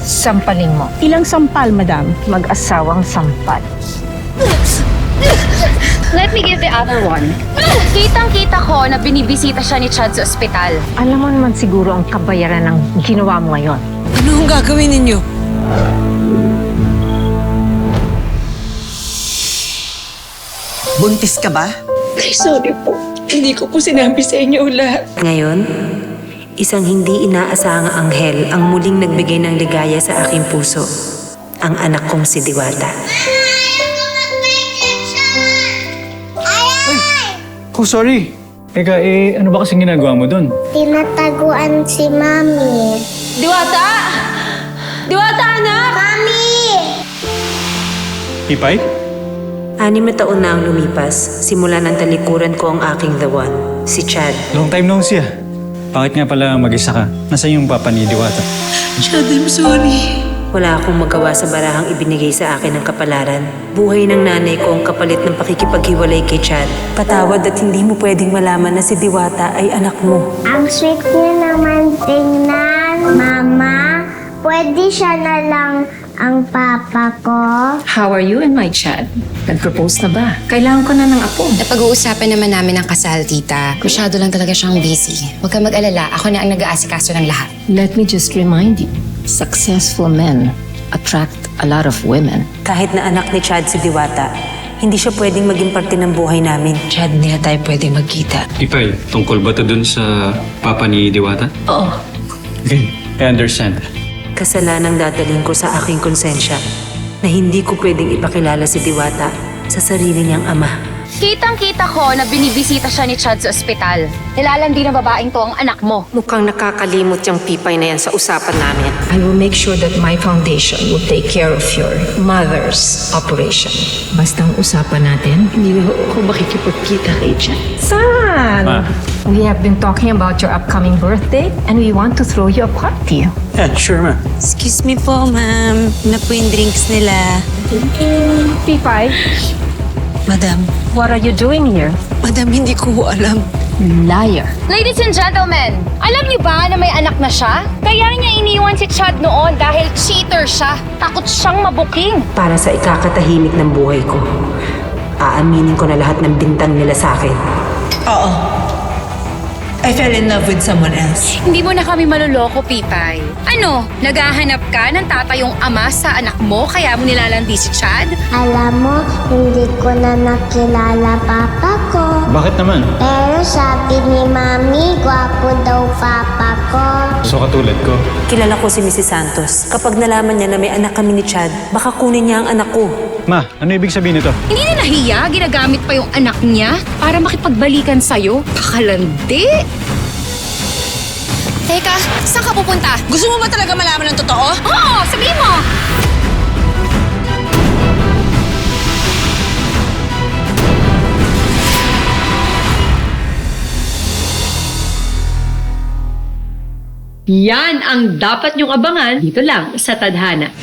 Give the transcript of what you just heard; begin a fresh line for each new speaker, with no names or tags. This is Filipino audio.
Sampalin mo.
Ilang sampal, madam?
Mag-asawang sampal.
Let me give the other one. Kitang-kita ko na binibisita siya ni Chad sa ospital.
Alam mo naman siguro ang kabayaran ng ginawa mo ngayon.
Ano ang gagawin ninyo?
Buntis ka ba?
Ay, sorry po. Hindi ko po sinabi sa inyo lahat.
Ngayon, isang hindi inaasahang anghel ang muling nagbigay ng ligaya sa aking puso. Ang anak kong si Diwata.
Oh, sorry. Teka, ano ba kasing ginagawa mo doon?
Tinataguan si Mami.
Diwata! Diwata, anak!
Mami!
Ipay?
6 na taon na ang lumipas, simula ng talikuran ko ang aking the one, si Chad.
Long time no see ah. Bakit nga pala mag-isa ka? Nasaan yung papa ni Diwata?
Chad, I'm sorry.
Wala akong magawa sa barahang ibinigay sa akin ng kapalaran. Buhay ng nanay ko ang kapalit ng pakikipaghiwalay kay Chad. Patawad at hindi mo pwedeng malaman na si Diwata ay anak mo.
Ang sweet niya naman tingnan, Mama. Pwede siya na lang ang papa ko.
How are you and my Chad? Nag-propose na ba? Kailangan ko na ng apo.
Napag-uusapan naman namin ang kasal, tita. Masyado lang talaga siyang busy. Huwag ka mag-alala. Ako na ang nag-aasikaso ng lahat.
Let me just remind you, successful men attract a lot of women.
Kahit na anak ni Chad si Diwata, hindi siya pwedeng maging parte ng buhay namin.
Chad, hindi na tayo pwede magkita.
Ipay, tungkol ba to dun sa papa ni Diwata?
Oo.
Okay, I understand.
Kasalanang dadaling ko sa aking konsensya na hindi ko pwedeng ipakilala si Diwata sa sarili niyang ama.
Kitang-kita ko na binibisita siya ni Chad sa ospital. Nilalandi ng babaeng to ang anak mo.
Mukhang nakakalimot yung pipay na yan sa usapan namin. I will make sure that my foundation will take care of your mother's operation. Basta ang usapan natin, hindi na ako makikipagkita kay Chad.
San?
Ma.
We have been talking about your upcoming birthday and we want to throw you a party.
Yeah, sure ma.
Excuse me po, ma'am. Na po yung drinks nila.
Pipay,
Madam,
what are you doing here?
madam, hindi ko po alam.
Liar.
Ladies and gentlemen, alam niyo ba na may anak na siya? Kaya niya iniwan si Chad noon dahil cheater siya. Takot siyang mabuking.
Para sa ikakatahimik ng buhay ko, aaminin ko na lahat ng bintang nila sa akin.
Oo. I fell in love with someone else.
Hindi mo na kami maluloko, Pipay. Ano, naghahanap ka ng tatayong ama sa anak mo kaya mo nilalandi si Chad?
Alam mo, hindi ko na nakilala papa ko.
Bakit naman?
Pero sabi ni Mami, gwapo daw papa ko.
So katulad ko.
Kilala ko si Mrs. Santos. Kapag nalaman niya na may anak kami ni Chad, baka kunin niya ang anak ko.
Ma, ano ibig sabihin nito?
Hindi na nahiya, ginagamit pa yung anak niya para makipagbalikan sa'yo. Pakalandi!
Teka, saan ka pupunta?
Gusto mo ba talaga malaman ng totoo?
Oo, sabihin mo!
Yan ang dapat niyong abangan dito lang sa Tadhana.